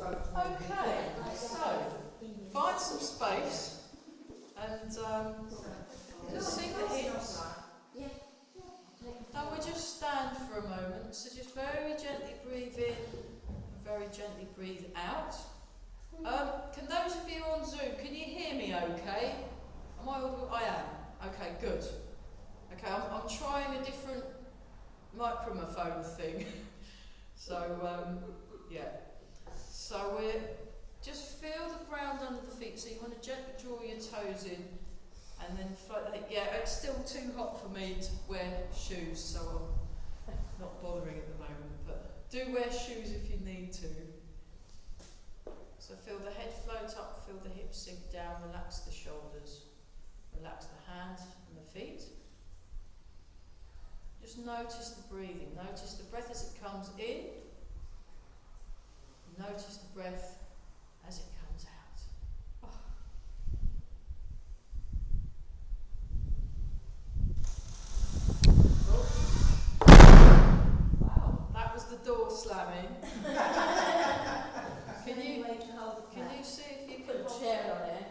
Okay, so find some space and just sink the hips. Now we'll just stand for a moment, so just very gently breathe in and very gently breathe out. Can those of you on Zoom, can you hear me okay? Am I audible? I am. Okay, good. Okay, I'm trying a different microphone thing. So, yeah. So we're just feel the ground under the feet. So you want to gently draw your toes in and then float. Yeah, it's still too hot for me to wear shoes, so I'm not bothering at the moment. But do wear shoes if you need to. So feel the head float up, feel the hips sink down, relax the shoulders, relax the hands and the feet. Just notice the breathing, notice the breath as it comes in, notice the breath as it comes out. Oh. Wow, that was the door slamming. Can you see if you can put a chair on it?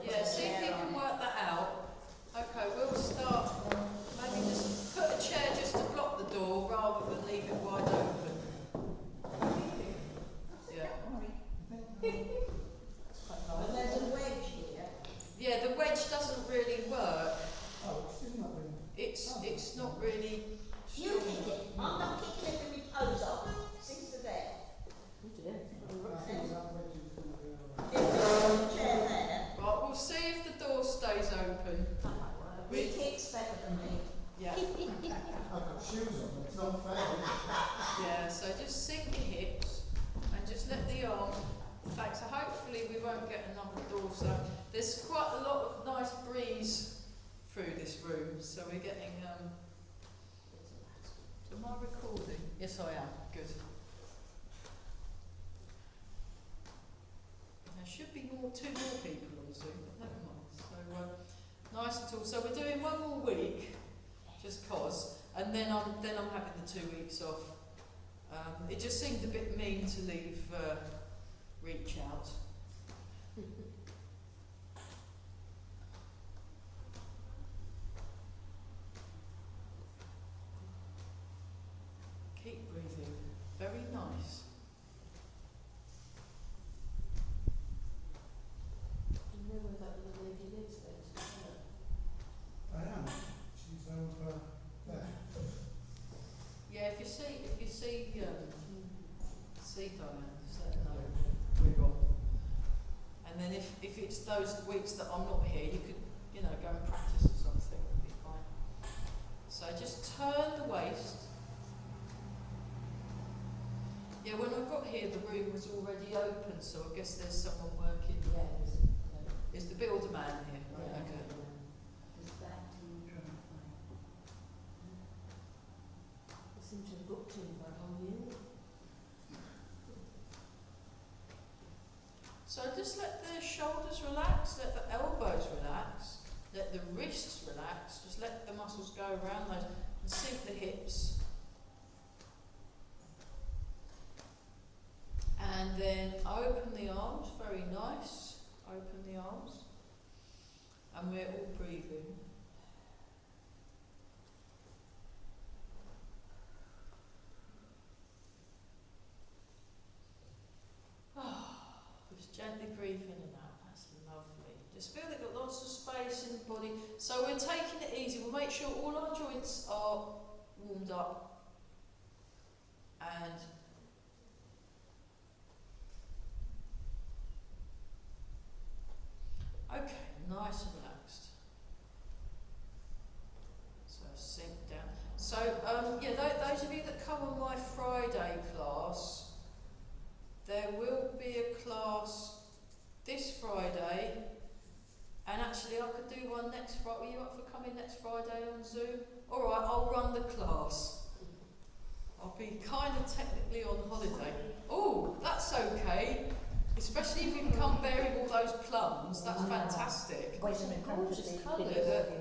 Yeah, see if you can work that out. Okay, we'll start. Maybe just put a chair just to block the door rather than leave it wide open. Yeah. And there's a wedge here. Yeah, the wedge doesn't really work. Oh, it's not really. It's not really. You kick it. I'm not kicking it with my toes off. Since the bed. I think that wedge is going to be alright. If there's a chair there, Right, we'll see if the door stays open. he kicks better than me. Yeah. I've got shoes on, it's not fair. Yeah, so just sink your hips and just let the arms flex. So hopefully we won't get another door. So there's quite a lot of nice breeze through this room. So we're getting. Am I recording? Yes, I am. Good. There should be two more people on Zoom, but never mind. So nice and tall. So we're doing one more week, just cause, and then I'm having the 2 weeks off. It just seemed a bit mean to leave reach out. Keep breathing. Very nice. You know where that little lady lives then? I am. She's over there. Yeah, if you see Diane, just let her know we're on. And then if it's those weeks that I'm not here, you could, go and practice or something, it'll be fine. So just turn the waist. Yeah, when I got here the room was already open, so I guess there's someone working. Yeah, is the builder man here? Right, okay. Seem to have booked in for a whole year. So just let the shoulders relax, let the elbows relax, let the wrists relax, just let the muscles go around those and sink the hips. And then open the arms, very nice, open the arms. And we're all breathing. Just gently breathe in and out, that's lovely. Just feel they've got lots of space in the body. So we're taking it easy, we'll make sure all our joints are warmed up. And okay, nice and relaxed. So sink down. So those of you that come on my Friday class, there will be a class this Friday, and actually I could do one next Friday. Were you up for coming next Friday on Zoom? Alright, I'll run the class. I'll be kind of technically on holiday. Oh, that's okay. Especially if you come bearing all those plums, that's fantastic. Gorgeous colours.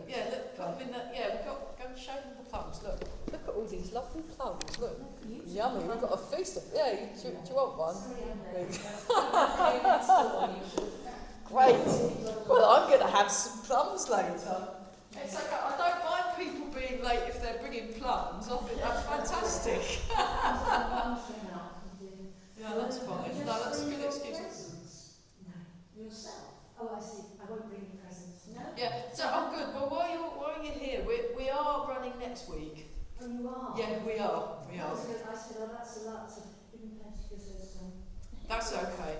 Yeah, look, put them in that. Yeah, go and show them the plums. Look at all these lovely plums. Look, yummy. We've got a feast. Yeah, do you want one? Great. Well, I'm going to have some plums later. It's okay. I don't mind people being late if they're bringing plums. I think that's fantastic. Yeah, that's fine. No, that's a good excuse. Yourself? Oh, I see. I won't bring you presents. No? Yeah, so I'm good. Well, while you're here, we are running next week. Oh, you are? Yeah, we are. We I are. said, oh, that's a lot. So didn't plenty because there's That's okay.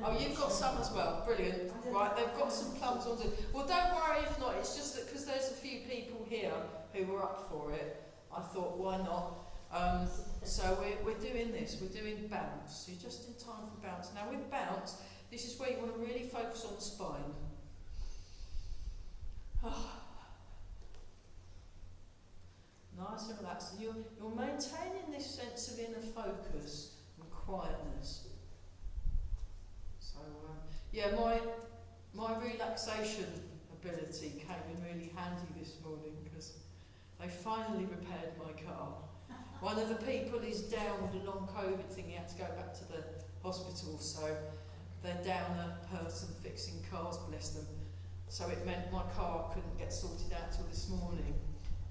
Oh, you've got some as well. Brilliant. Right, they've got some plums on it. Well, don't worry if not. It's just that because there's a few people here who were up for it, I thought, why not? So we're doing this. We're doing bounce. You're just in time for bounce. Now with bounce, this is where you want to really focus on the spine. Nice and relaxed. And you're maintaining this sense of inner focus and quietness. So yeah, my relaxation ability came in really handy this morning because they finally repaired my car. One of the people is down with a long COVID thing. He had to go back to the hospital, so they're down a person fixing cars, bless them. So it meant my car couldn't get sorted out till this morning,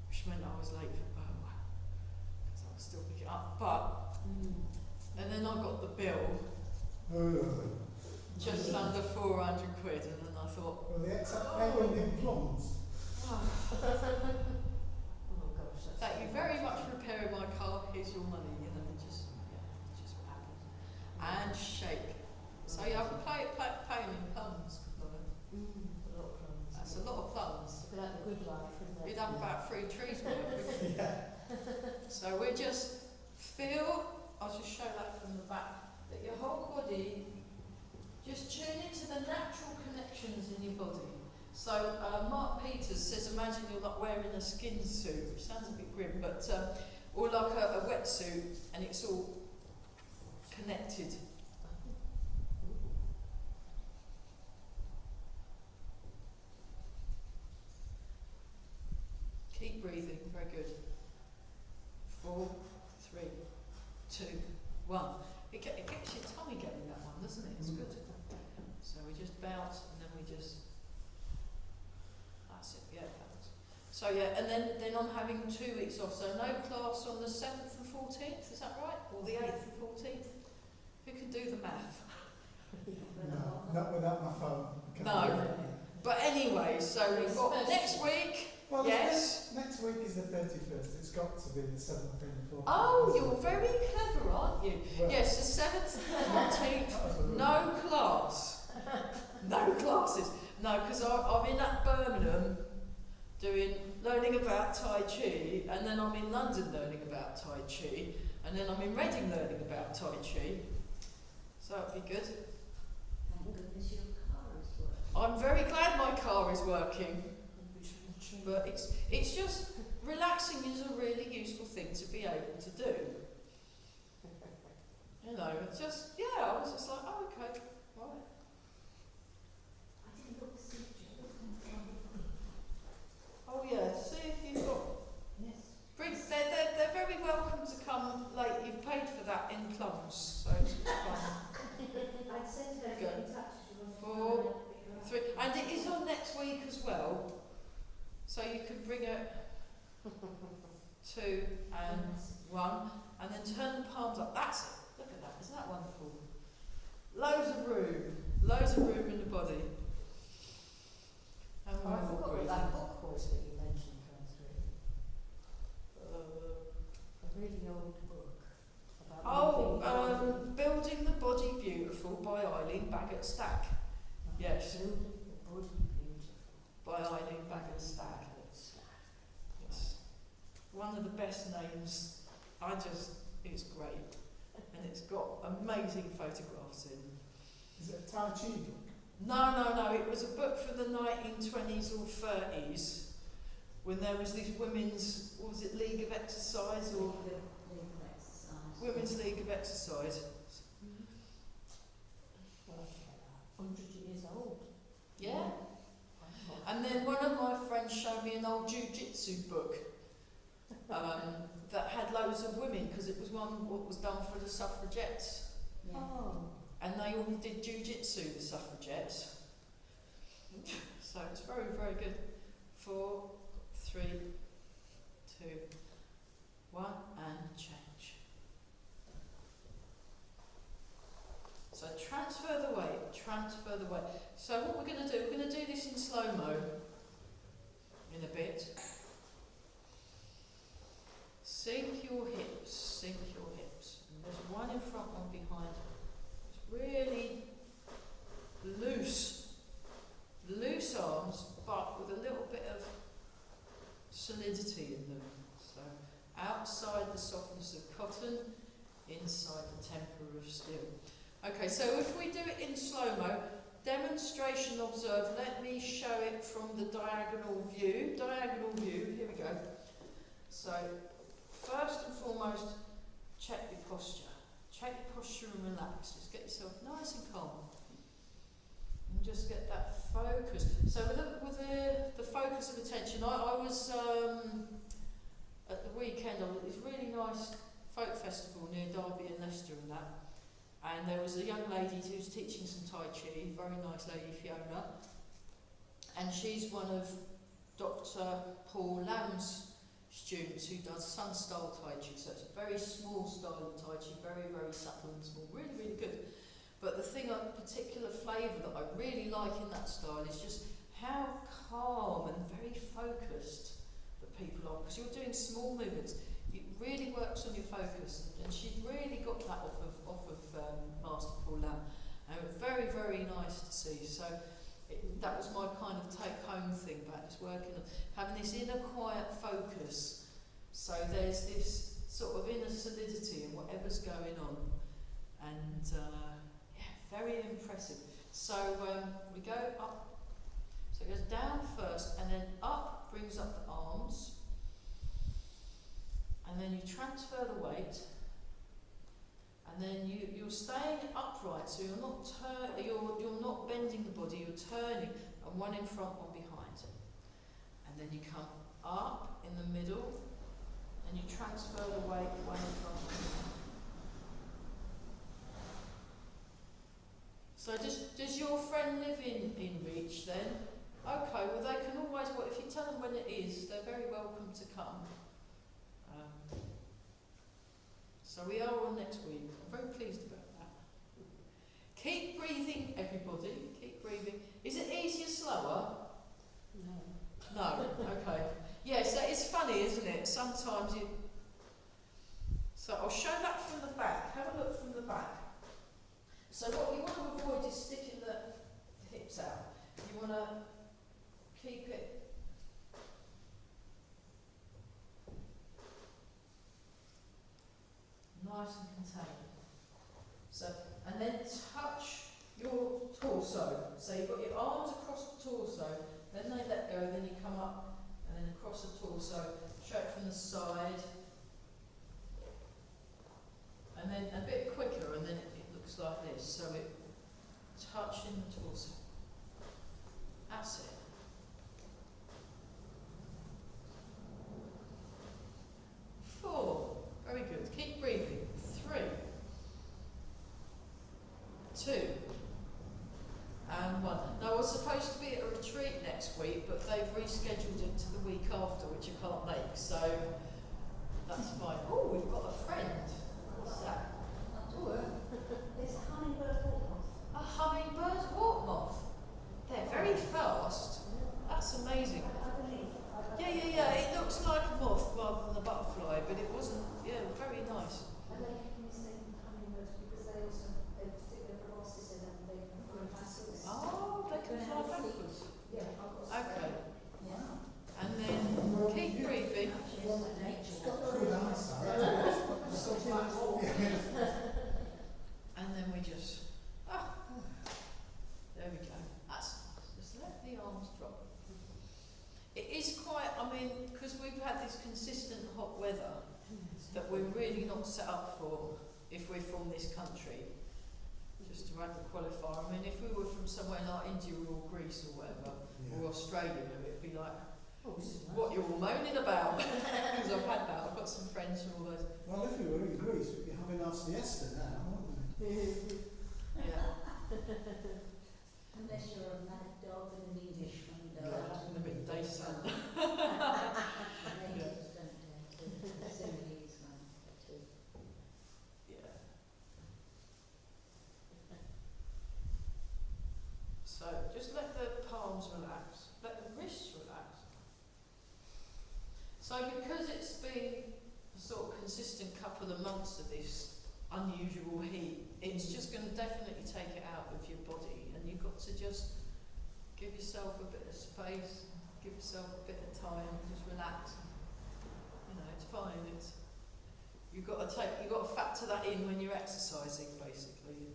which meant I was late for work because I was still picking it up. But and then I got the bill, just under 400 quid, and then I thought, Well, they accept payment in plums. oh, Oh gosh, that's thank you very much for repairing my car. Here's your money. You know, just what happens. And shake. So yeah, I'm paying in plums. a lot of plums. That's a lot of plums. It's like the good life, isn't it? You'd have about 3 trees worth. So we just feel, I'll just show that from the back, that your whole body, just tune into the natural connections in your body. So Mark Peters says, imagine you're like wearing a skin suit, which sounds a bit grim, but or like a wetsuit, and it's all connected. Keep breathing, very good. 4, 3, 2, 1. It gets your tummy going, that one, doesn't it? It's good. So we just bounce and then we just, that's it, yeah, bounce. So yeah, and then I'm having 2 weeks off, so no class on the 7th and 14th, is that right? Or the 8th and 14th? Who can do the math? No, not without my phone. No. But anyway, so we've got next week. Well, Yes. next week is the 31st. It's got to be the 7th and the 14th. Oh, you're very clever, aren't you? Well, Yes, the 7th and 14th, no class. No classes. No, because I'm in at Birmingham learning about Tai Chi, and then I'm in London learning about Tai Chi, and then I'm in Reading learning about Tai Chi. So that'd be good. Thank goodness your car is working. I'm very glad my car is working. But it's just, relaxing is a really useful thing to be able to do. You know, it's just, yeah, I was just like, oh, okay, right. I didn't look to see you. Oh yeah, see if you've got, Yes. they're very welcome to come late. You've paid for that in plums, so it's fine. I'd send her to get in touch if you want to 4, 3, and it is on next week as well. So you can bring it 2 and 1, and then turn the palms up. That's it. Look at that. Isn't that wonderful? Loads of room in the body. And Oh, I forgot what that book was that you mentioned, Catherine. A really old book. About Building the Body Beautiful by Eileen Baggett-Stack. Yes. Building the Body Beautiful. By Eileen Baggett-Stack. Yes. One of the best names. It's great. And it's got amazing photographs in. Is it a Tai Chi book? No. It was a book from the 1920s or 30s when there was this women's, what was it, League of Exercise or Women's League of Exercise. 100 years old. Yeah. And then one of my friends showed me an old jiu-jitsu book. that had loads of women, because it was one what was done for the suffragettes. Yeah. Oh. And they all did jiu-jitsu, the suffragettes. So it's very, very good. 4, 3, 2, 1, and change. So transfer the weight, transfer the weight. So what we're going to do, we're going to do this in slow-mo in a bit. Sink your hips, sink your hips. And there's one in front, one behind. It's really loose arms, but with a little bit of solidity in them. So outside the softness of cotton, inside the temper of steel. Okay, so if we do it in slow-mo, demonstration observe, let me show it from the diagonal view. Diagonal view, here we go. So first and foremost, check your posture. Check your posture and relax. Just get yourself nice and calm. And just get that focus. So with the focus of attention, I was at the weekend on this really nice folk festival near Derby and Leicester and that. And there was a young lady who was teaching some Tai Chi, very nice lady, Fiona. And she's one of Dr. Paul Lamb's students who does Sun style Tai Chi. So it's a very small style of Tai Chi, very, very supple and small, really, really good. But the thing, a particular flavour that I really like in that style is just how calm and very focused the people are. Because you're doing small movements, it really works on your focus. And she'd really got that off of Master Paul Lamb. And it was very, very nice to see. So that was my kind of take-home thing back, just working on having this inner quiet focus. So there's this sort of inner solidity in whatever's going on. And very impressive. So we go up, so it goes down first and then up, brings up the arms, and then you transfer the weight, and then you're staying upright, so you're not bending the body, you're turning, and one in front, one behind. And then you come up in the middle, and you transfer the weight, one in front, one behind. So does your friend live in reach then? Okay, well they can always, if you tell them when it is, they're very welcome to come. So we are on next week. I'm very pleased about that. Keep breathing, everybody. Keep breathing. Is it easier, slower? No. No, okay. Yes, that is funny, isn't it? Sometimes you... So I'll show that from the back. Have a look from the back. So what you want to avoid is sticking the hips out. You want to keep it nice and contained. So, and then touch your torso. So you've got your arms across the torso, then they let go, then you come up and then across the torso, straight from the side. And then a bit quicker, and then it looks like this. So it touching the torso. That's it. Four. Very good. Keep breathing. 3, 2, and 1. Now I was supposed to be at a retreat next week, but they've rescheduled it to the week after, which I can't make. So that's fine. Oh, we've got a friend. What's that? There's a hummingbird hawk moth. A hummingbird hawk moth. They're very fast. That's amazing. Underneath. Yeah. It looks like a moth rather than a butterfly, but it wasn't. Yeah, very nice. And they keep mistaken hummingbirds because they stick their proboscis in and they grow backwards. Oh, they can fly backwards. Yeah, I've got Okay. Yeah. And then keep breathing. And then we just, there we go. That's nice. Just let the arms drop. It is quite, because we've had this consistent hot weather that we're really not set up for if we're from this country. Just to add the qualifier. If we were from somewhere like India or Greece or whatever, or Australia, it'd be like, Oh, this is nice. what you're all moaning about. Because I've had that. I've got some friends from all those. Well, if we were in Greece, we'd be having our siesta now, wouldn't we? Yeah. Unless you're a mad dog and an Englishman dog. Yeah, in the midday sun. Natives don't dare to. Similes won't dare to. Yeah. So just let the palms relax, let the wrists relax. So because it's been a sort of consistent couple of months of this unusual heat, it's just going to definitely take it out of your body, and you've got to just give yourself a bit of space, give yourself a bit of time, just relax. You know, it's fine. You've got to factor that in when you're exercising, basically.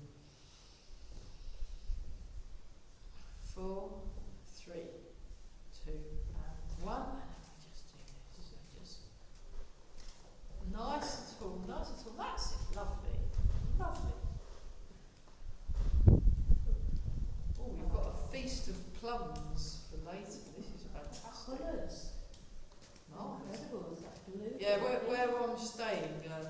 4, 3, 2, and 1. And we just do this. So just nice and tall, nice and tall. That's it. Lovely. Lovely. Oh, we've got a feast of plums for later. This is fantastic. Colours. Nice. Incredible, is that blue? Yeah, where I'm staying, I've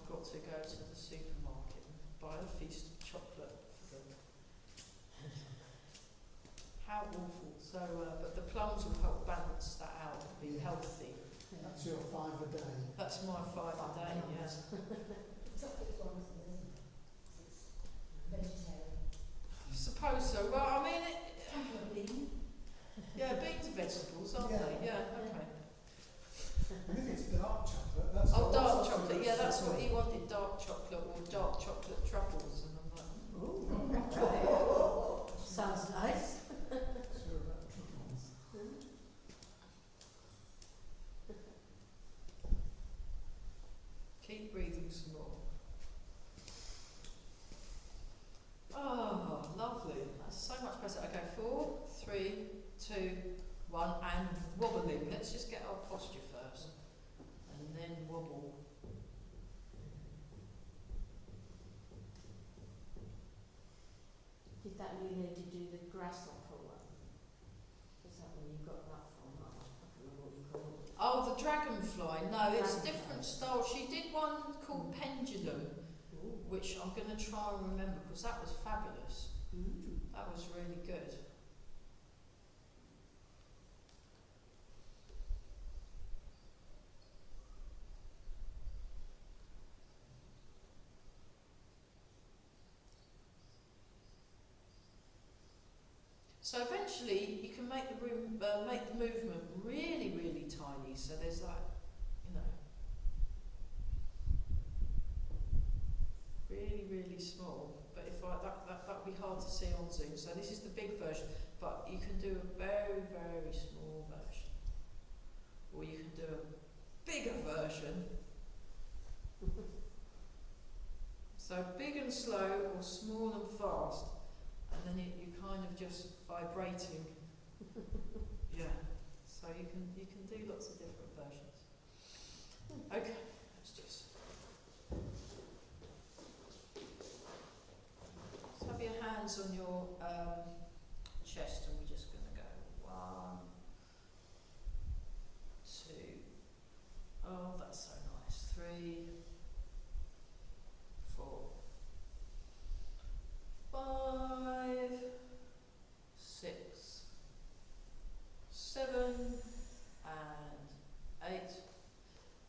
got to go to the supermarket and buy a feast of chocolate for them. How awful. So, but the plums will help balance that out and be healthy. That's your 5 a day. That's my 5 a day, yes. Chocolate's one of them, isn't it? It's vegetarian. I suppose so. Well, I mean, Bean. yeah, beans are vegetables, aren't Yeah. they? Yeah, okay. And if it's dark chocolate, that's Oh, dark also chocolate. Yeah, that's what he. he wanted, dark chocolate or dark chocolate truffles. And I'm like, Ooh. Sounds nice. Sure about truffles. keep breathing some more. Oh, lovely. That's so much better. Okay, 4, 3, 2, 1, and wobbling. Let's just get our posture first. And then wobble. Did that mean they did do the grasshopper one? Is that where you got that from? I don't know what you call it. Oh, the dragonfly. No, it's a Dragonfly. different style. She did one called Pendulum, Ooh. which I'm going to try and remember because that was fabulous. That was really good. So eventually you can make the room, make the movement really, really tiny. So there's like, you know, really, really small. But if that would be hard to see on Zoom. So this is the big version, but you can do a very, very small version, or you can do a bigger version. So big and slow, or small and fast. And then you kind of just vibrating. Yeah. So you can do lots of different versions. Okay, let's just have your hands on your chest, and we're just going to go 1, 2. Oh, that's so nice. 3, 4, 5, 6, 7, and 8,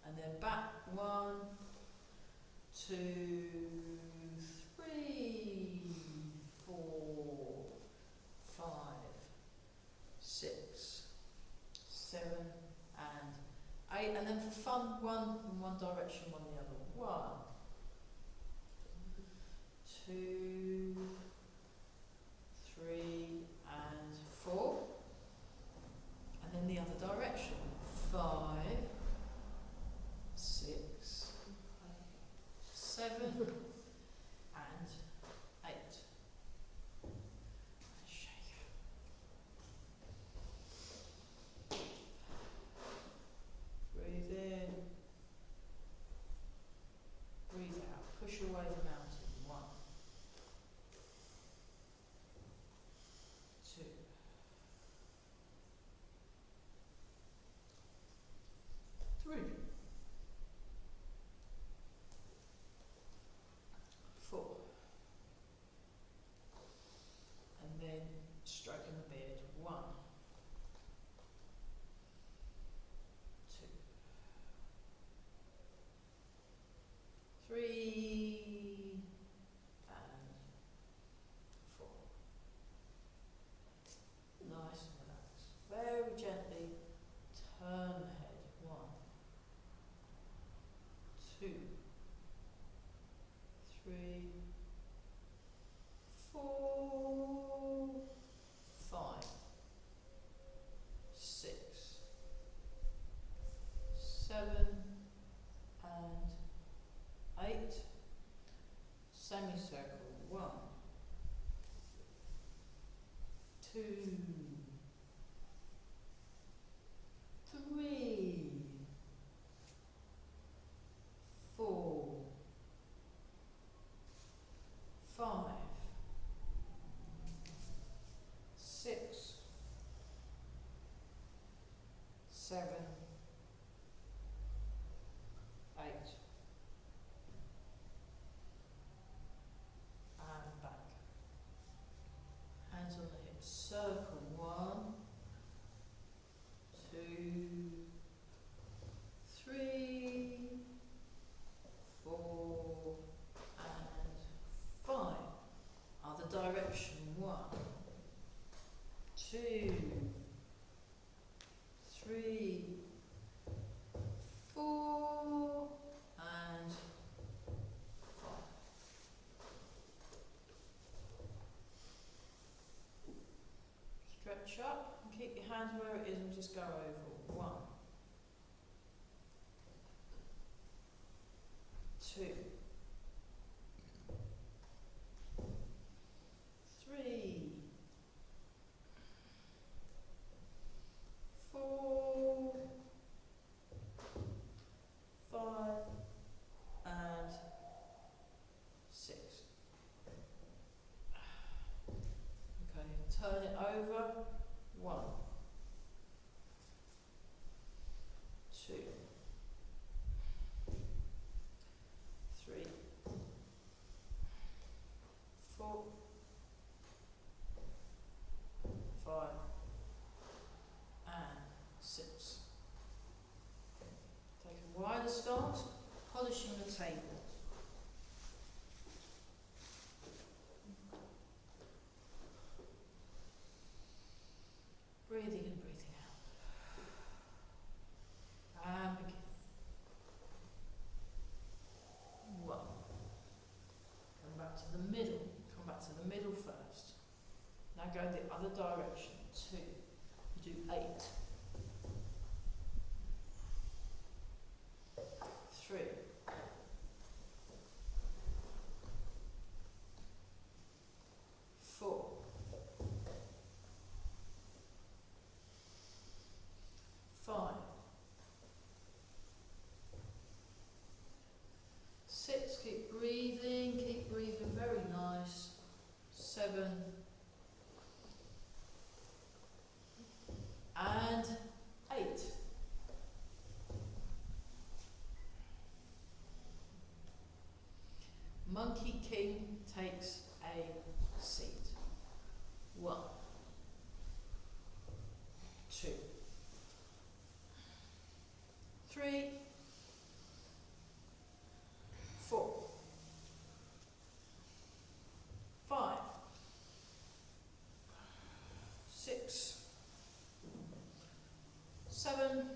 and then back 1, 2, 3, 4, 5, 6, 7, and 8, and then for fun, 1 in one direction, 1 in the other. 1, 2, 3, and 4, and then the other direction. 5, 6, 7, and 8. Shake. Breathe in. 4, 5, 6, 7 and 8. Semicircle. 1, 2, 3, 4, 5, 6, 7, 8. And back. Hands on the hips. Circle. 1, 2, 3, 4, and 5. Other direction. 1, 2, 3, 4, and 5. Stretch up and keep your hands where it is and just go over. 1, 2, 3, 4, 5, and 6. Okay, turn it over. 1, 2, 3, 4, 5, and 6. Take a wider stance, polishing the table. Breathing in, breathing out. And begin. 1. Come back to the middle. Come back to the middle first. Now go the other direction. 2. You do 8. 3. 4. 5. 6. Keep breathing very nice. 7. And 8. Monkey King takes a seat. 1, 2, 3, 4, 5, 6, 7,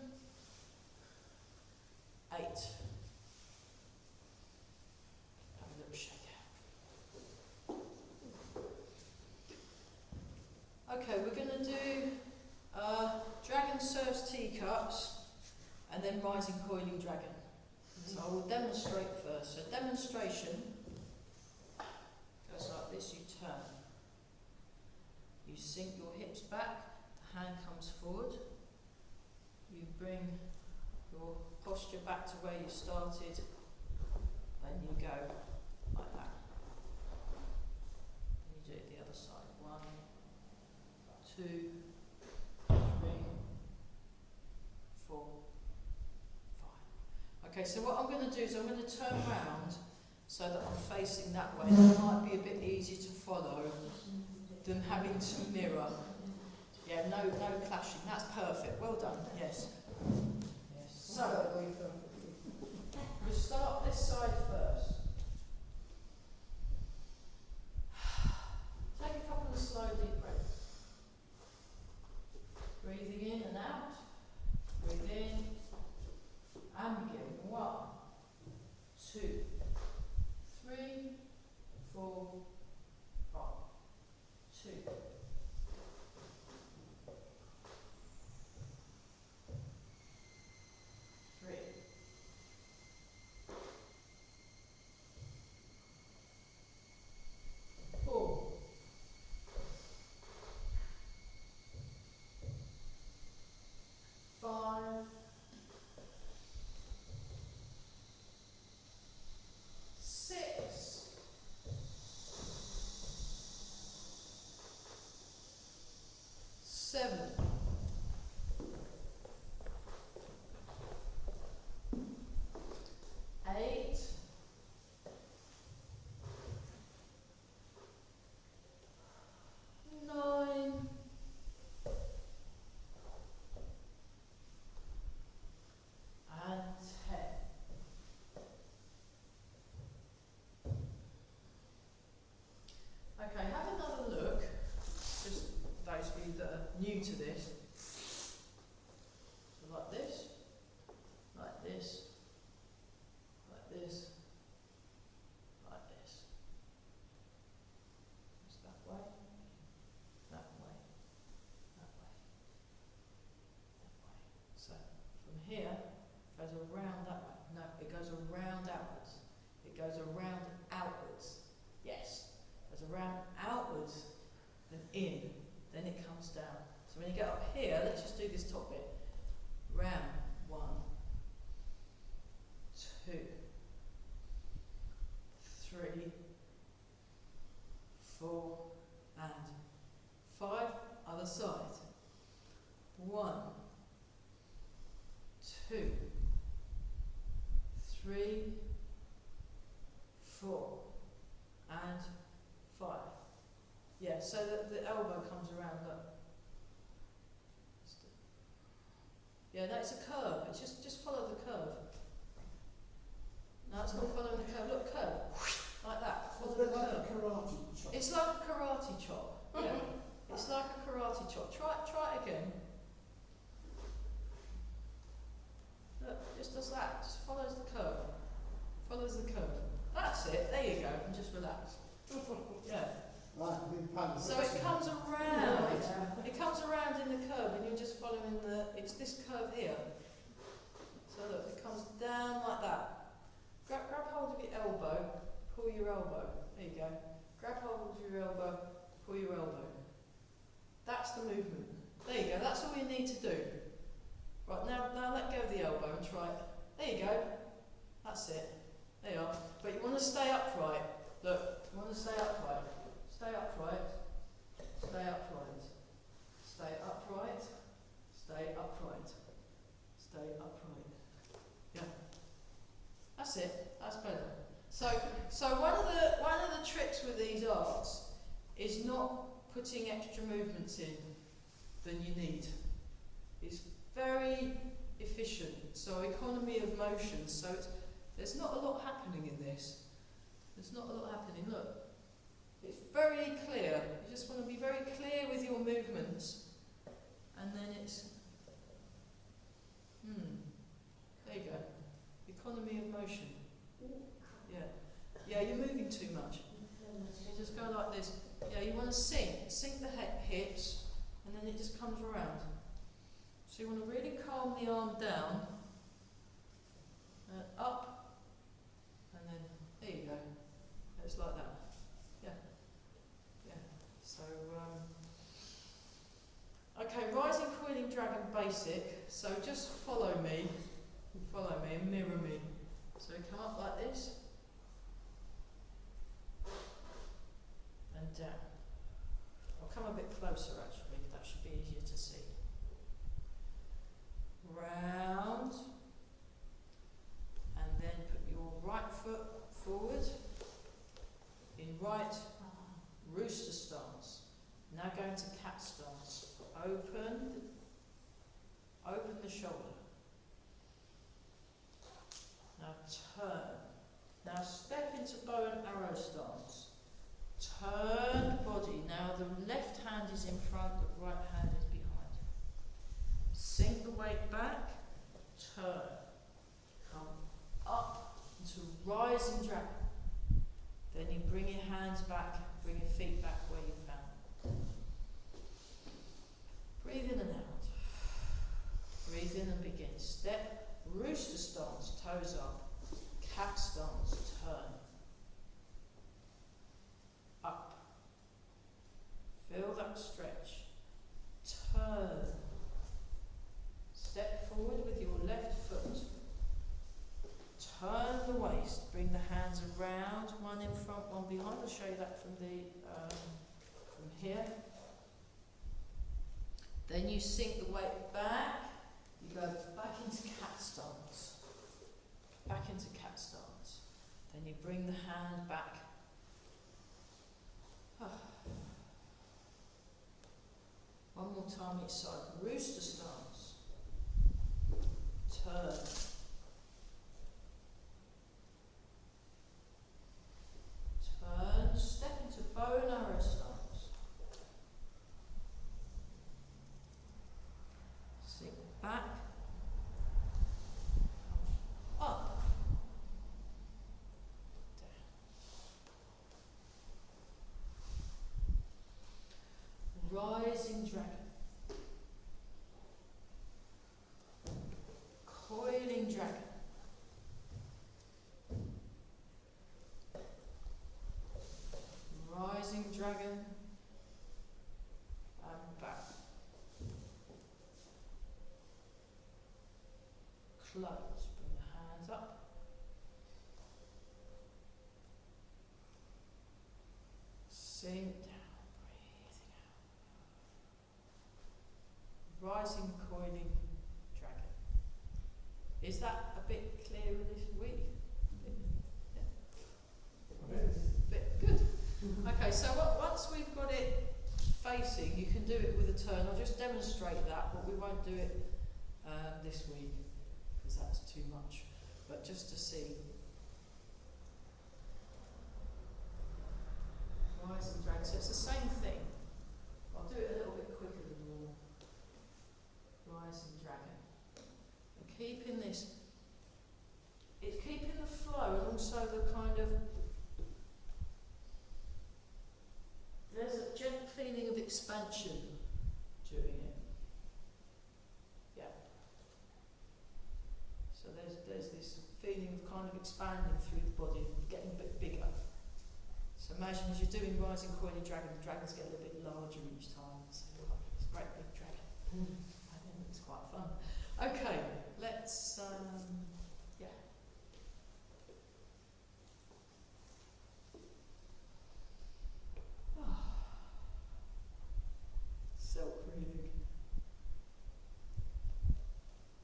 8. Have a little shake out. Okay, we're going to do dragon serves teacups and then rising coiling dragon. So I will demonstrate first. So demonstration goes like this. You turn. You sink your hips back. The hand comes forward. You bring your posture back to where you started. Then you go like that. And you do it the other side. 1, 2, 3, 4, 5. Okay, so what I'm going to do is I'm going to turn around so that I'm facing that way. That might be a bit easier to follow than having to mirror. Yeah, no clashing. That's perfect. Well done. Yes. Yes. So we'll start this side first. Take a couple of slow deep breaths. Breathing in and out. Breathe in and begin. 1, 2, 3, 4, 5. new to this. So like this, like this, like this, like this. It's that way, that way, that way, that way. So from here, it goes around that way. No, it goes around outwards. It goes around outwards. Yes. It goes around outwards, then in, then it comes down. So when you get up here, let's just do this top bit. Round, 1, 2, 3, 4, and 5. Other side. 1, 2, 3, 4, and 5. Yeah, so that the elbow comes around, look. Yeah, that's a curve. It's just follow the curve. No, it's not following the curve. Look, curve. Like that. Follow the curve. Like a karate chop. It's like a karate chop. Yeah. It's like a karate chop. Try it again. Look, it just does that. Just follows the curve. Follows the curve. That's it. There you go. And just relax. Yeah. Right, So it comes around. It comes around in the curve, and you're just following the. It's this curve here. So look, it comes down like that. Grab hold of your elbow. Pull your elbow. There you go. Grab hold of your elbow. Pull your elbow. That's the movement. There you go. That's all you need to do. Right, now let go of the elbow and try it. There you go. That's it. There you are. But you want to stay upright. Look, you want to stay upright. Stay upright. Stay upright. Stay upright. Stay upright. Stay upright. Yeah. That's it. That's better. So one of the tricks with these arts is not putting extra movements in than you need. It's very efficient, so economy of motion. So there's not a lot happening in this. There's not a lot happening. Look, it's very clear. You just want to be very clear with your movements, and then it's there you go. Economy of motion. Yeah, you're moving too much. You just go like this. Yeah, you want to sink the hips, and then it just comes around. So you want to really calm the arm down, up, and then there you go. It's like that. Yeah. So okay, rising coiling dragon basic. So just follow me and mirror me. So come up like this and down. I'll come a bit closer actually. That should be easier to see. Round, and then put your right foot forward in right rooster stance. Now go into cat stance. Open the shoulder. Now turn. Now step into bow and arrow stance. Turn the body. Now the left hand is in front, the right hand is behind. Sink the weight back. Turn. Come up into rising dragon. Then you bring your hands back, bring your feet back where you found. Breathe in and out. Breathe in and begin. Step, rooster stance, toes up. Cat stance, turn. Up. Feel that stretch. Turn. Step forward with your left foot. Turn the waist. Bring the hands around, one in front, one behind. I'll show you that from here. Then you sink the weight back. You go back into cat stance. Back into cat stance. Then you bring the hand back. One more time each side. Rooster stance. Turn. Turn. Step into bow and arrow stance. Sink down, breathing out. Rising, coiling, dragon. Is that a bit clearer this week? Bit good. Okay, so once we've got it facing, you can do it with a turn. I'll just demonstrate that, but we won't do it this week because that's too much. But just to see. Rising dragon. So it's the same thing. I'll do it a little bit quicker than normal. Rising dragon. And keeping this. It's keeping the flow and also the kind of. There's a gentle feeling of expansion during it. Yeah. So there's this feeling of kind of expanding through the body, getting a bit bigger. So imagine as you're doing rising, coiling dragon, the dragons get a little bit larger each time. So it's a great big dragon. I think it's quite fun. Okay, let's yeah. Self-breathing.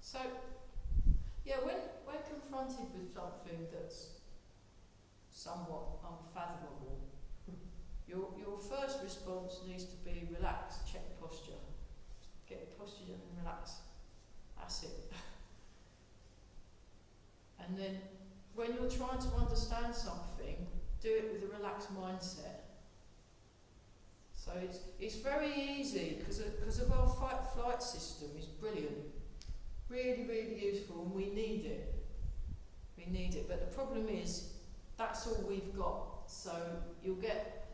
So, yeah, when confronted with something that's somewhat unfathomable, your first response needs to be relax, check posture. Get your posture and relax. That's it. And then when you're trying to understand something, do it with a relaxed mindset. So it's very easy because of our fight-flight system is brilliant. Really, really useful, and we need it. We need it. But the problem is, that's all we've got. So you'll get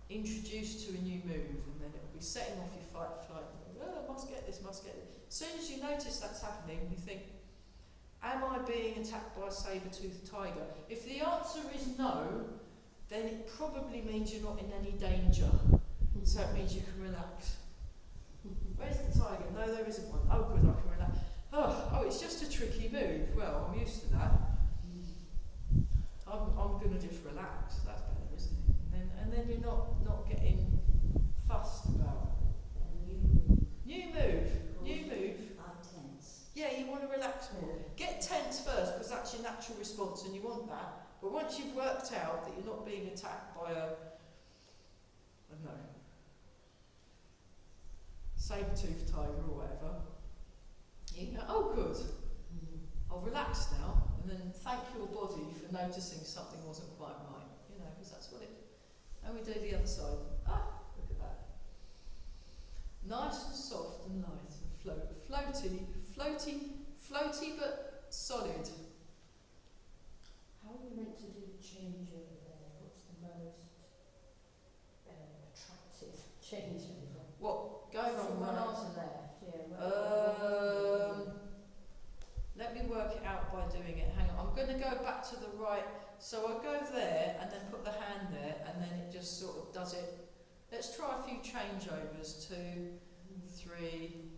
introduced to a new move, and then it'll be setting off your fight-flight. Oh, I must get this, must get it. As soon as you notice that's happening, you think, am I being attacked by a saber-toothed tiger? If the answer is no, then it probably means you're not in any danger. So it means you can relax. Where's the tiger? No, there isn't one. Oh, good, I can relax. Oh, it's just a tricky move. Well, I'm used to that. I'm going to just relax. That's better, isn't it? And then you're not getting fussed about. New move. I'm tense. Yeah, you want to relax more. Get tense first because that's your natural response, and you want that. But once you've worked out that you're not being attacked by a, I don't know, saber-toothed tiger or whatever, you go, oh good, I'll relax now, and then thank your body for noticing something wasn't quite right, you know, because that's what it, and we do the other side. Ah, look at that. Nice and soft and light and floaty but solid. How are we meant to do the changeover there? What's the most attractive changeover? What, going From from right right to left, yeah. let me work it out by doing it. Hang on, I'm going to go back to the right. So I go there and then put the hand there, and then it just sort of does it. Let's try a few changeovers. 2, 3,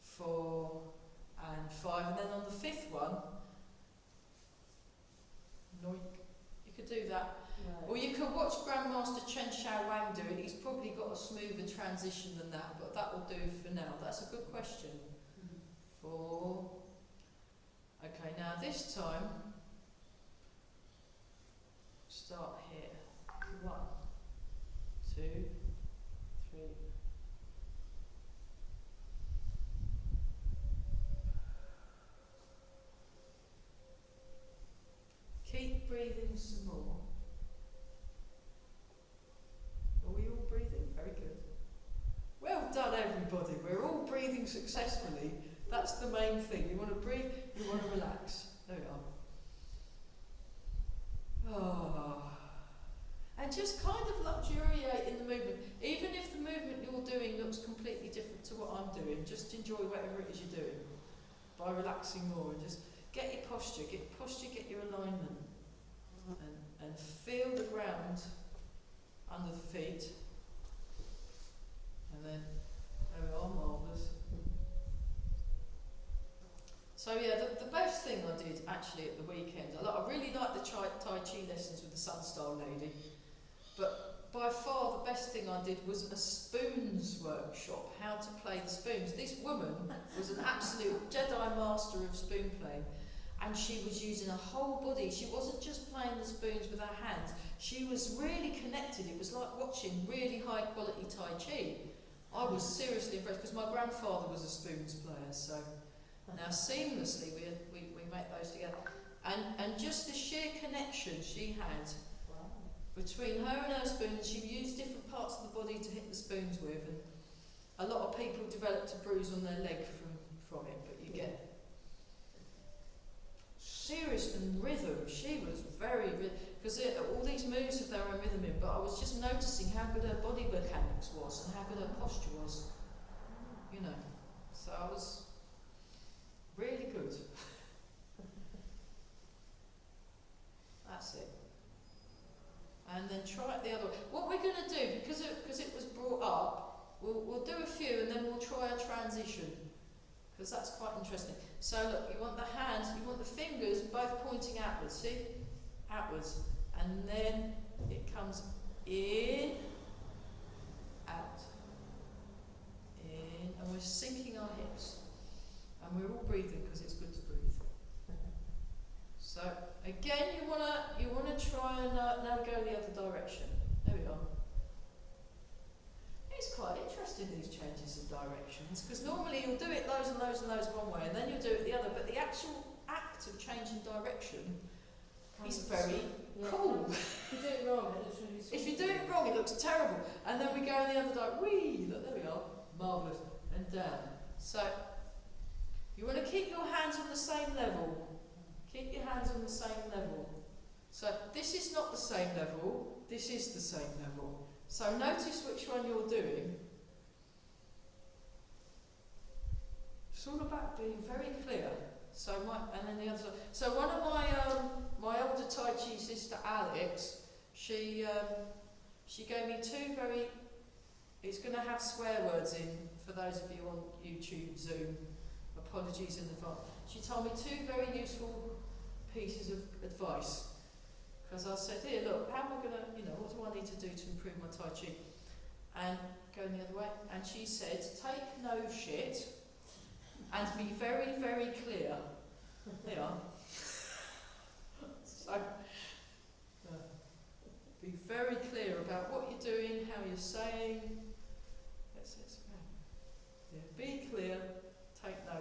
4, and 5, and then on the 5th one, yoink, you could do that. Right. Or you could watch Grandmaster Chen do it. He's probably got a smoother transition than that, but that will do for now. That's a good question. 4. Okay, now this time, start here. 1, 2, 3. Keep breathing some more. Are we all breathing? Very good. Well done, everybody. We're all breathing successfully. That's the main thing. You want to breathe, you want to relax. There we are. Oh. And just kind of luxuriate in the movement. Even if the movement you're doing looks completely different to what I'm doing, just enjoy whatever it is you're doing by relaxing more and just get your posture, get your alignment, and feel the ground under the feet. And then, there we are, marvellous. So yeah, the best thing I did actually at the weekend, I really liked the Tai Chi lessons with the Sun Style lady. But by far the best thing I did was a spoons workshop, how to play the spoons. This woman was an absolute Jedi master of spoon playing, and she was using her whole body. She wasn't just playing the spoons with her hands, she was really connected. It was like watching really high quality Tai Chi. I was seriously impressed because my grandfather was a spoons player, so now seamlessly we make those together. And just the sheer connection she had between her and her spoons. She used different parts of the body to hit the spoons with, and a lot of people developed a bruise on their leg from it, but you get serious and rhythm. She was very, because all these moves have their own rhythm in, but I was just noticing how good her body mechanics was and how good her posture was, you know. So I was really good. That's it. And then try it the other way. What we're going to do, because it was brought up, we'll do a few and then we'll try a transition, because that's quite interesting. So look, you want the hands, you want the fingers both pointing outwards, see? Outwards. And then it comes in, out, in, and we're sinking our hips. And we're all breathing because it's good to breathe. So again, you wanna try and now go the other direction. There we go. It's quite interesting, these changes of directions, because normally you'll do it loads and loads and loads one way, and then you'll do it the other. But the actual act of changing direction is very cool. If you do it wrong, it looks really sweet. If you do it wrong, it looks terrible. And then we go in the other direction. Whee! Look, there we are. Marvellous. And down. So you want to keep your hands on the same level. Keep your hands on the same level. So this is not the same level, this is the same level. So notice which one you're doing. It's all about being very clear. So and then the other side. So one of my older Tai Chi sister Alex, she gave me two very, it's going to have swear words in for those of you on YouTube, Zoom. Apologies in advance. She told me two very useful pieces of advice, because I said, here, look, how am I going to, what do I need to do to improve my Tai Chi? And going the other way. And she said, take no shit and be very, very clear. There you are. So, be very clear about what you're doing, how you're saying. Let's yeah, be clear, take no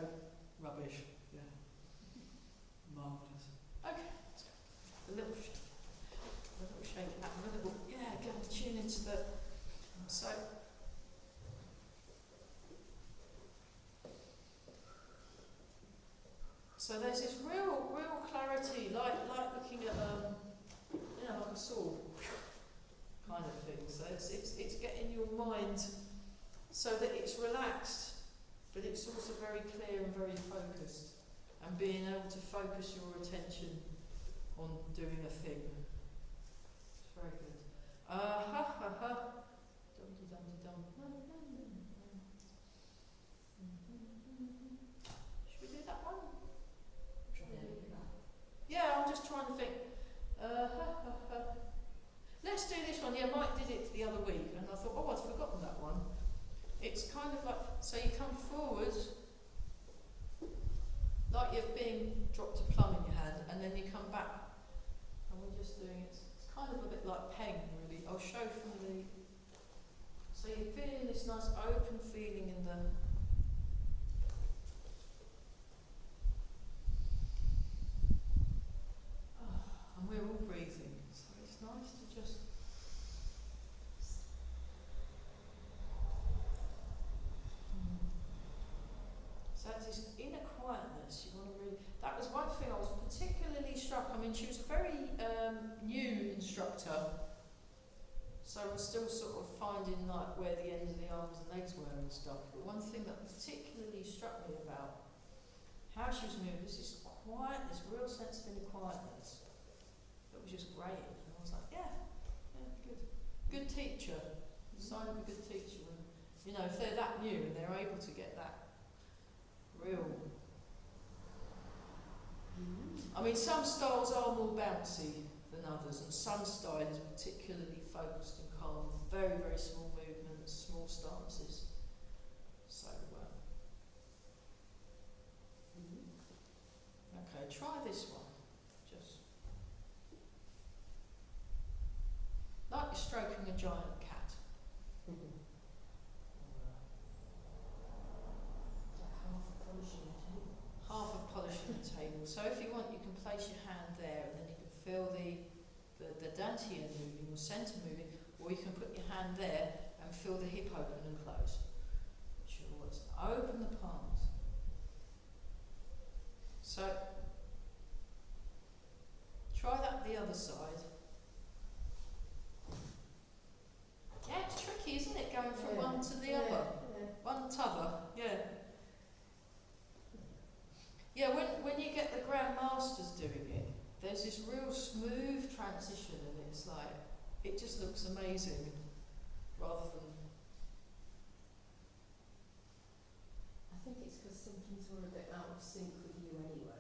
rubbish. Yeah. Marvellous. Okay, let's go. A little shake it up, a little, yeah, go and tune into the, so there's this real clarity, like looking at, like a saw kind of thing. So it's getting your mind so that it's relaxed, but it's also very clear and very focused, and being able to focus your attention on doing a thing. It's very good. Dum-de-dum-de-dum. Should we do that one? Yeah, I'm just trying to think. Let's do this one. Yeah, Mike did it the other week, and I thought, oh, I'd forgotten that one. It's kind of like, so you come forward, like you're being dropped a plum in your hand, and then you come back, and we're just doing it. It's kind of a bit like Peng, really. I'll show from the. So you're feeling this nice open feeling in the. And we're all breathing, so it's nice to just. So it's this inner quietness. You want to really. That was one thing I was particularly struck. I mean, she was a very new instructor, so I was still sort of finding like where the ends of the arms and legs were and stuff. But one thing that particularly struck me about how she was moving, this quiet, this real sense of inner quietness. It was just great. And I was like, yeah, good. Good teacher. Sign of a good teacher. And, if they're that new and they're able to get that real. I mean, some styles are more bouncy than others, and some style is particularly focused and calm, very, very small movements, small stances. So, okay, try this one. Just like you're stroking a giant cat. Half of polishing the table. So if you want, you can place your hand there, and then you can feel the dantian moving, or centre moving, or you can put your hand there and feel the hip open and close. Choice. Open the palms. So try that the other side. Yeah, it's tricky, isn't it? Going from one to the other. One t'other, yeah. Yeah, when you get the grandmasters doing it, there's this real smooth transition, and it's like, it just looks amazing, rather than... I think it's because sometimes we're a bit out of sync with you anyway.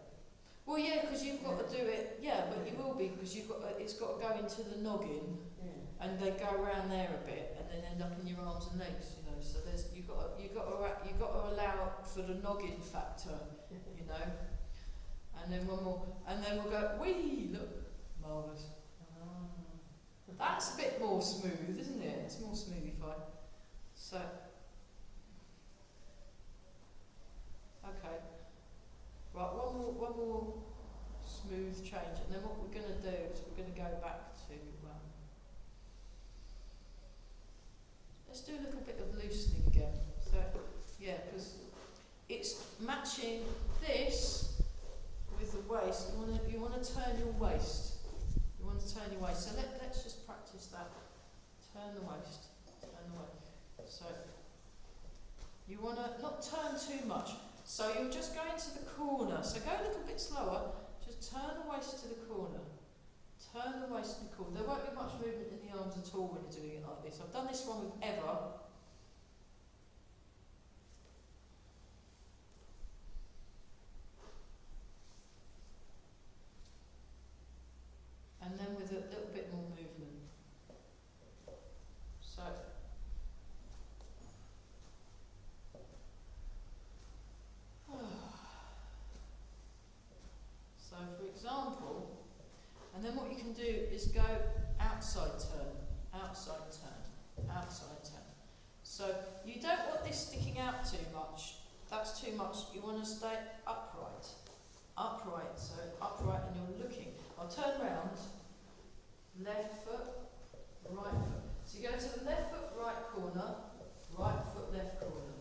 Well, yeah, because you've got to do it, yeah, but you will be, because you've got it's got to go into the noggin, and they go around there a bit, and then end up in your arms and legs, you know. So there's you've got to allow for the noggin factor, you know. And then one more, and then we'll go, wee, look, marvellous. That's a bit more smooth, isn't it? It's more smoothified. So, okay, right, one more smooth change, and then what we're going to do is we're going to go back to. Let's do a little bit of loosening again. So, yeah, because it's matching this with the waist. You want to turn your waist. You want to turn your waist. So let's just practice that. Turn the waist. Turn the waist. So you want to not turn too much. So you're just going to the corner. So go a little bit slower. Just turn the waist to the corner. Turn the waist to the corner. There won't be much movement in the arms at all when you're doing it like this. I've done this one with Eva. And then with a little bit more movement. So, so for example, and then what you can do is go outside turn, outside turn, outside turn. So you don't want this sticking out too much. That's too much. You want to stay upright. Upright, so upright, and you're looking. I'll turn round. Left foot, right foot. So you go to the left foot, right corner, right foot, left corner.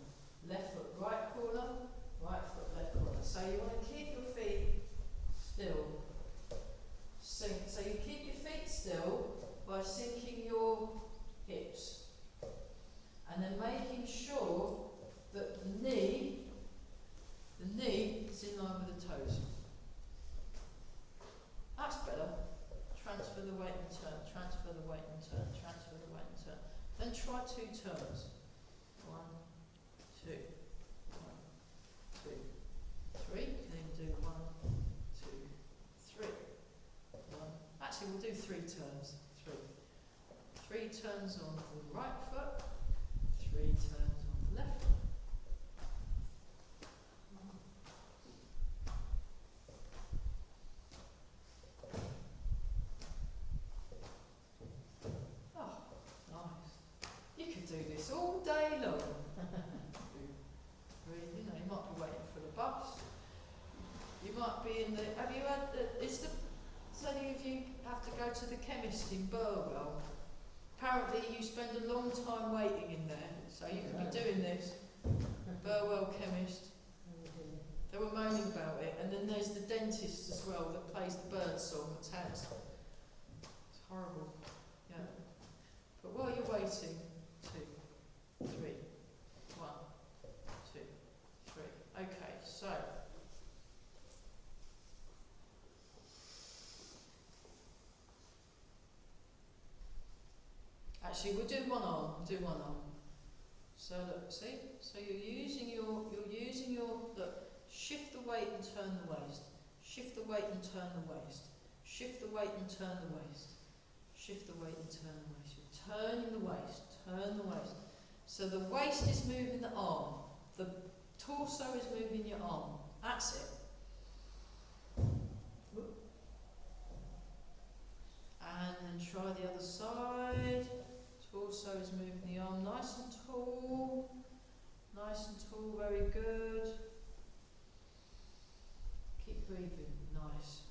Left foot, right corner, right foot, left corner. So you want to keep your feet still. Sink. So you keep your feet still by sinking your hips. And then making sure that the knee is in line with the toes. That's better. Transfer the weight and turn, transfer the weight and turn, transfer the weight and turn. Then try 2 turns. 1, 2, 1, 2, 3. Then do 1, 2, 3. 1. Actually, we'll do 3 turns. 3. 3 turns on the right foot. 3 turns on the left foot. All day long. You know, you might be waiting for the bus. You might be in the. Have you had? Does any of you have to go to the chemist in Burwell? Apparently, you spend a long time waiting in there, so you could be doing this. Burwell chemist. They were moaning about it, and then there's the dentist as well that plays the bird song at Taz. It's horrible. Yeah. But while you're waiting. 2, 3, 1, 2, 3. Okay, so actually we'll do one arm. So look, see? So you're using your look, shift the weight and turn the waist. Shift the weight and turn the waist. Shift the weight and turn the waist. Shift the weight and turn the waist. You're turning the waist, turn the waist. So the waist is moving the arm. The torso is moving your arm. That's it. And then try the other side. Torso is moving the arm nice and tall. Nice and tall, very good. Keep breathing, nice.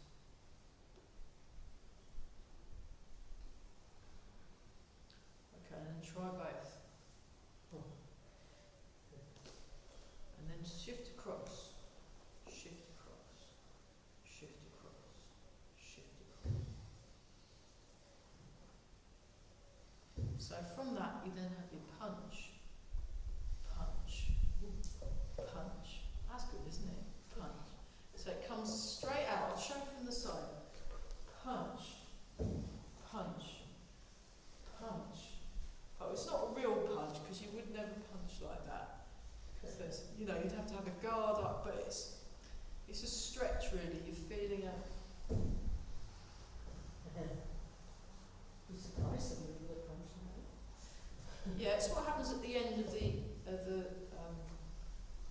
Okay, and then try both. And then shift across. Shift across. Shift across. Shift across. So from that you then have your punch. Punch. Punch. That's good, isn't it? Punch. So it comes straight out. I'll show you from the side. Punch. Punch. Punch. Oh, it's not a real punch because you would never punch like that. Because there's, you know, you'd have to have a guard up, but it's a stretch really. You're feeling a. You're surprised that we were punching that. Yeah, it's what happens at the end of the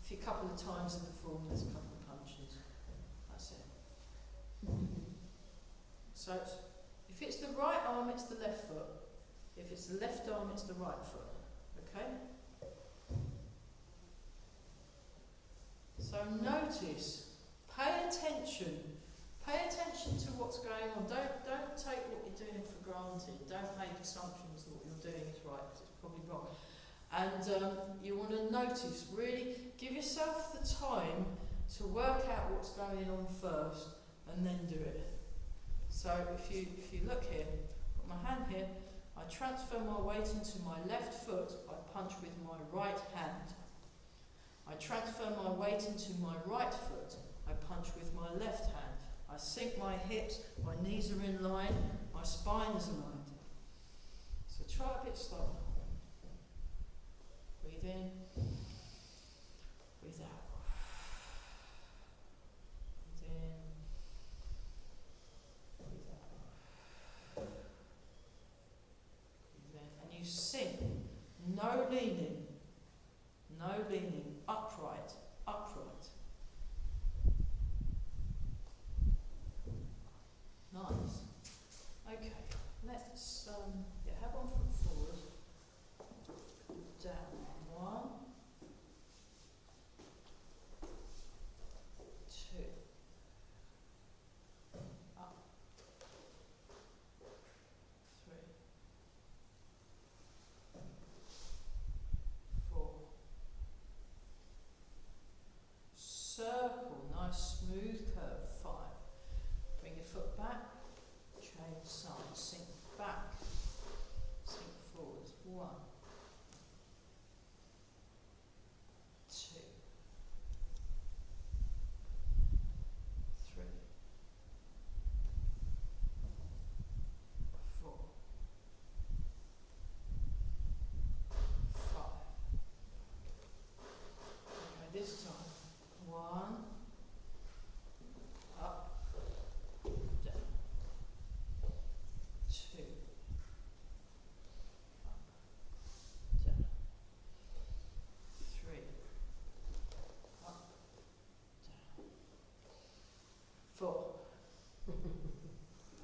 if you a couple of times in the form, there's a couple of punches. That's it. So if it's the right arm, it's the left foot. If it's the left arm, it's the right foot. Okay? So notice, pay attention. Pay attention to what's going on. Don't take what you're doing for granted. Don't make assumptions that what you're doing is right, because it's probably wrong. And you want to notice, really give yourself the time to work out what's going on first and then do it. So if you look here, put my hand here, I transfer my weight into my left foot, I punch with my right hand. I transfer my weight into my right foot, I punch with my left hand. I sink my hips, my knees are in line, my spine is aligned. So try a bit slower. Breathe in, breathe out. Breathe in, breathe out. Breathe in, and you sink. No leaning, no leaning. Upright, upright. Nice. Okay, let's have one foot forward. Down. 1, 2. Up. 3. 4. Circle, nice smooth curve. 5. Bring your foot back. Change side. Sink back. Sink forwards. 1. 2. 3. 4. 5. Okay, this time. 1. Up. Down. 2. Up. Down. 3. Up. Down. 4.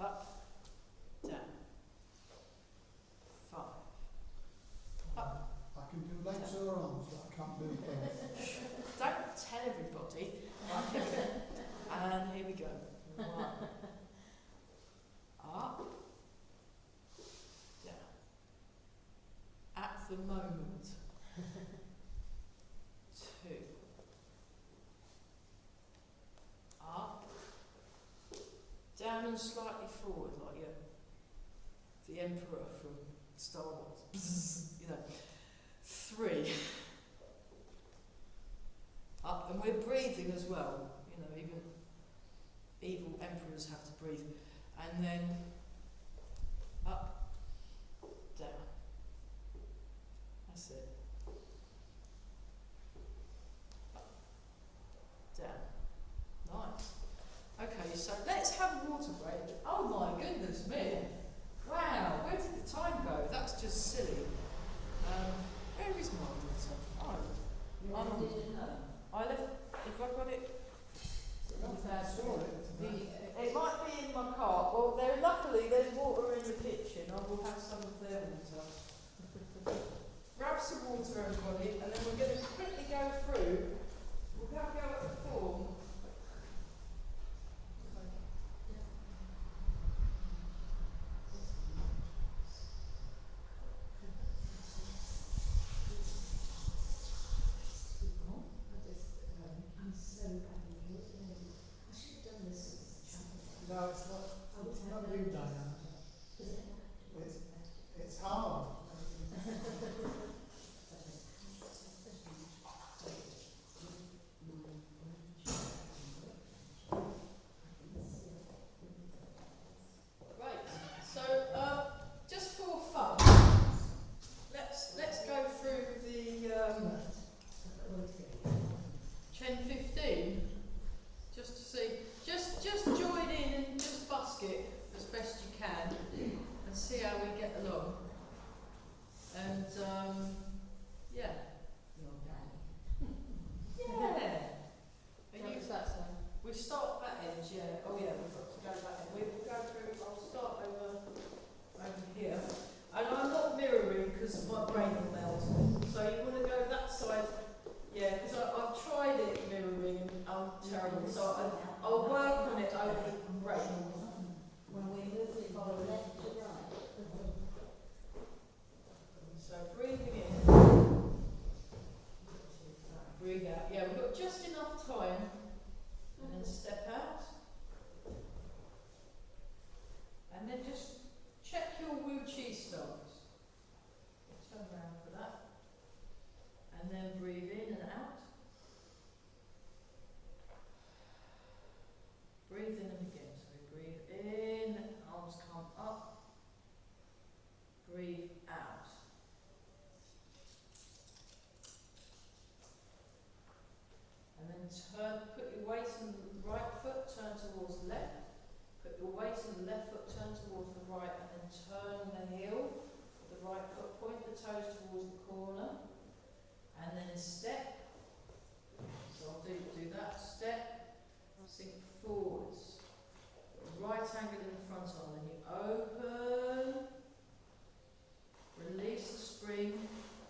Up. Down. 5. Up. I can do legs or arms, but I can't do both. Don't tell everybody. Right, here we go. And here we go. 1. Up. Down. At the moment. 2. Up. Down and slightly forward, like the Emperor from Star Wars. You know. 3. Up, and we're breathing as well. You know, even evil emperors have to breathe. And then up, down. That's it. Up, down. Nice. Okay, so let's have a water break. Oh, pushy stance. Turn around for that. And then breathe in and out. Breathe in and again. So breathe in, arms come up. Breathe out. And then turn, put your weight on the right foot, turn towards the left. Put your weight on the left foot, turn towards the right, and then turn the heel of the right foot, point the toes towards the corner, and then step. So I'll do that, step, sink forwards. Right angle in the front arm, then you open, release the spring,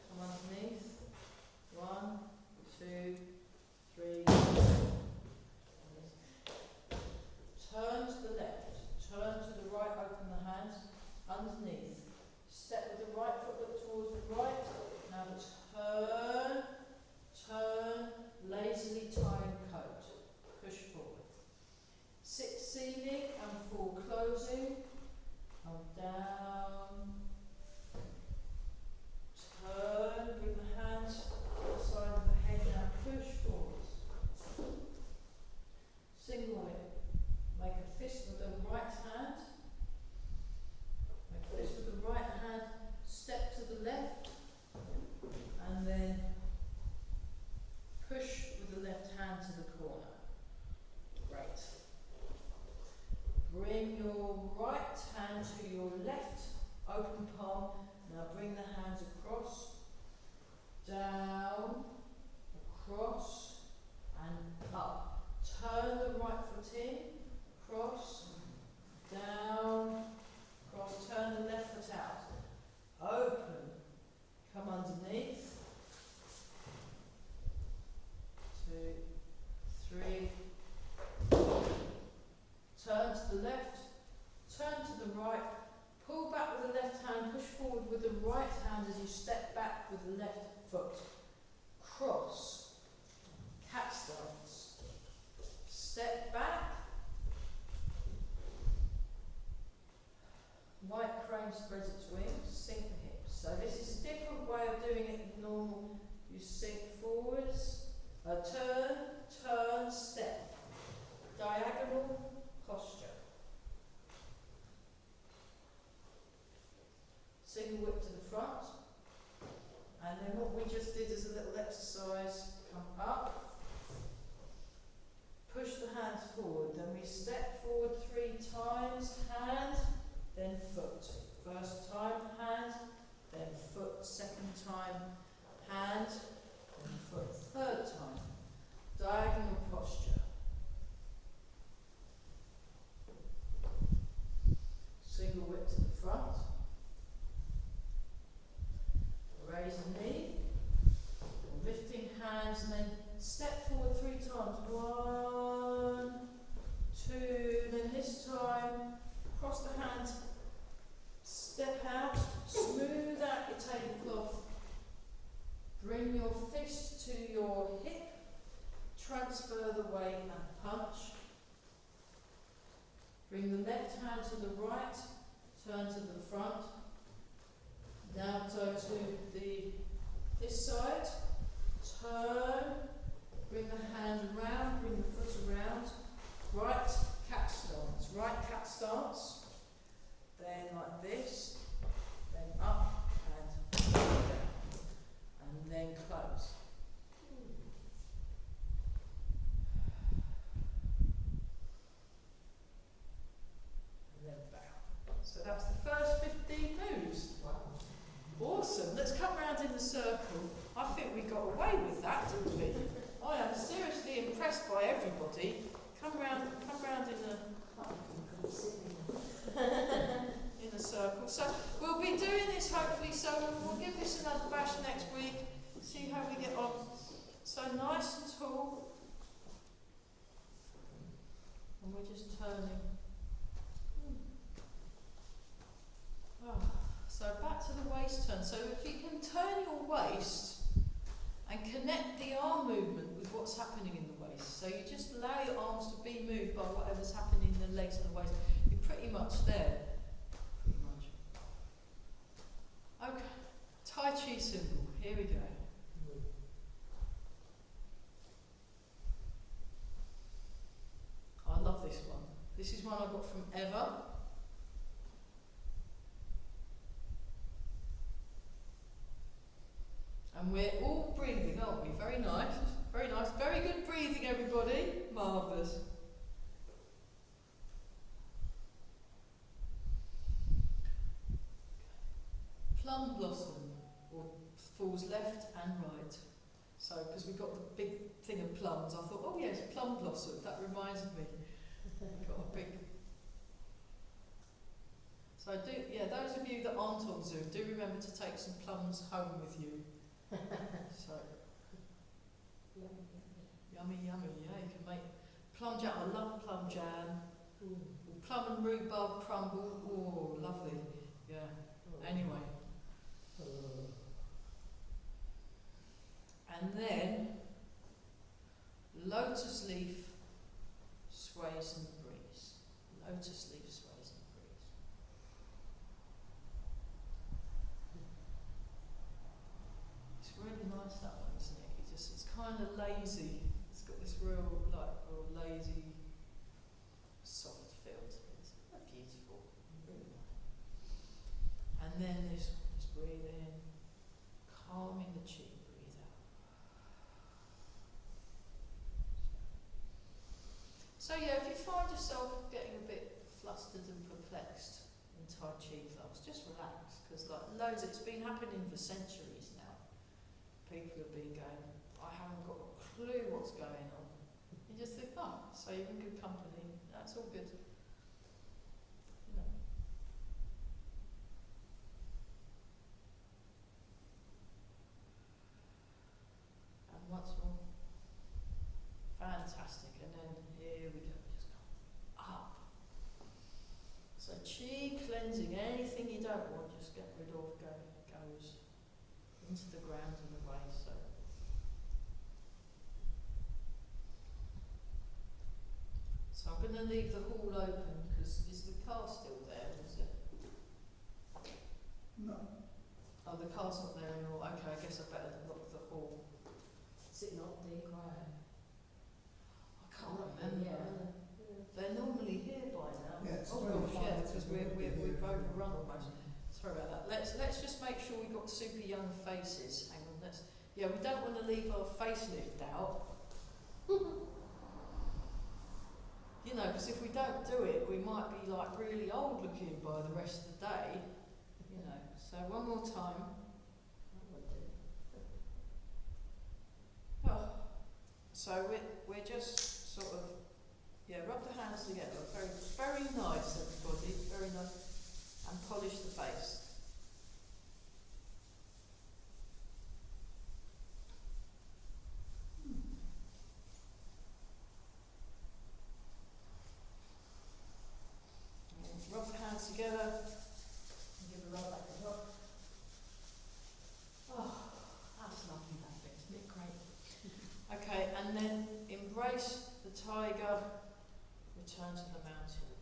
come underneath. 1, 2, 3. Turn to the left, turn to the right, open the hands, underneath. Step with the right foot, look towards the right. Now turn, lazily tying coat. Push forward. Sit sealing and full closing. Come down. Turn, bring the hands to the side of the head, now push forward. Single whip. Make a fist with the right hand. Make a fist with the right hand. Step to the left. And then push with the left hand to the corner. Great. Bring your right hand to your left open palm. Now bring the hands across, down, across, and up. Turn the right foot in, cross, down, cross, turn the left foot out. Open, come underneath. 2, 3. Turn to the left, turn to the right, pull back with the left hand, push forward with the right hand as you step back with the left foot. Cross, cat stance. Step back. White crane spreads its wings, sink the hips. So this is a different way of doing it than normal. You sink forwards, turn, step. Diagonal posture. Single whip to the front. And then what we just did is a little exercise. Come up. Push the hands forward. Then we step forward 3 times. Hand, then foot. First time, hand, then foot. Second time, hand, then foot. Third time, diagonal posture. Single whip to the front. Raise a knee. Lifting hands and then step forward 3 times. 1, 2, then this time cross the hands, step out, smooth out your tablecloth, bring your fist to your hip, transfer the weight and punch. Bring the left hand to the right, turn to the front. Now go to this side, turn, bring the hand around, bring the foot around, right cat stance, then like this, then up and down, and then close. And then bow. So that's the first 15 moves. Awesome. Let's come round in the circle. I think we got away with that, didn't we? I am seriously impressed by everybody. Come round in a circle. So we'll be doing this hopefully. So we'll give this another bash next week. See how we get on. So nice and tall, and we're just turning. Oh. So back to the waist turn. So if you can turn your waist and connect the arm movement with what's happening in the waist. So you just allow your arms to be moved by whatever's happening in the legs and the waist. You're pretty much there. Pretty much. symbol. Here we go. I love this one. This is one I got from Eva. And we're all breathing, aren't we? Very nice. Very nice. Very good breathing, everybody. Marvellous. Plum blossom, or falls left and right. So, because we've got the big thing of plums, I thought, oh yes, plum blossom. That reminded me. Got a big. So those of you that aren't on Zoom, do remember to take some plums home with you. So, yummy, yummy, yeah, you can make plum jam. I love plum jam. Plum and rhubarb crumble, oh, lovely. Yeah, anyway. And then, lotus leaf sways in the breeze. Lotus leaf sways in the breeze. It's really nice, that one, isn't it? It's kind of lazy. It's got this real lazy, soft feel to it. It's beautiful. Really nice. And then this one, just breathe in, calming the chi. Breathe out. So yeah, if you find yourself getting a bit flustered and perplexed in Tai Chi class, just relax, because it's been happening for centuries now. People have been going, I haven't got a clue what's going on. You just think, oh, so you're in good company, that's all good. You know. And once more. Fantastic, and then here we go, just go up. So chi cleansing, anything you don't want, just get rid of, goes into the ground and away. So I'm going to leave the hall open, because is the car still there, is it? No. Oh, the car's not there anymore. Okay, I guess I better lock the hall. Is it not the choir? I can't remember. They're normally here by now. Yeah, it's oh gosh, yeah, because we've overrun almost. Sorry about that. Let's just make sure we've got super young faces. Hang on, we don't want to leave our facelift out. You know, because if we don't do it, we might be really old looking by the rest of the day. You know, so one more time. Oh. So we're just sort of, rub the hands together. Very, very nice, everybody. Very nice. And polish the face. Rub the hands together and give a rub back the top. Oh, that's lovely, that bit, isn't it? Great. Okay, and then embrace the tiger, return to the mountain.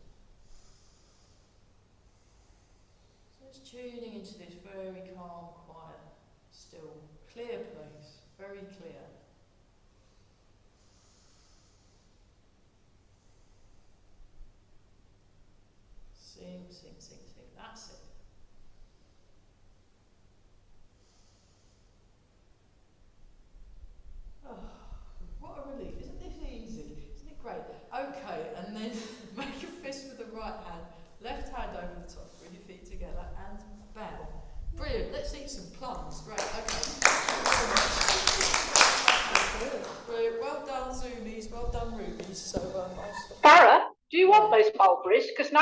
So it's tuning into this very calm, quiet, still, clear place, very clear. Sing, sing, sing, sing. That's it. Oh, what a relief. Isn't this easy? Isn't it great? Okay, and then make a fist with the right hand, left hand over the top, bring your feet together and bow. Brilliant. Let's eat some plums. Great, okay. Brilliant. Well done, Zoomies. Well done, Rubies. So, Farah, do you want those mulberries? Because now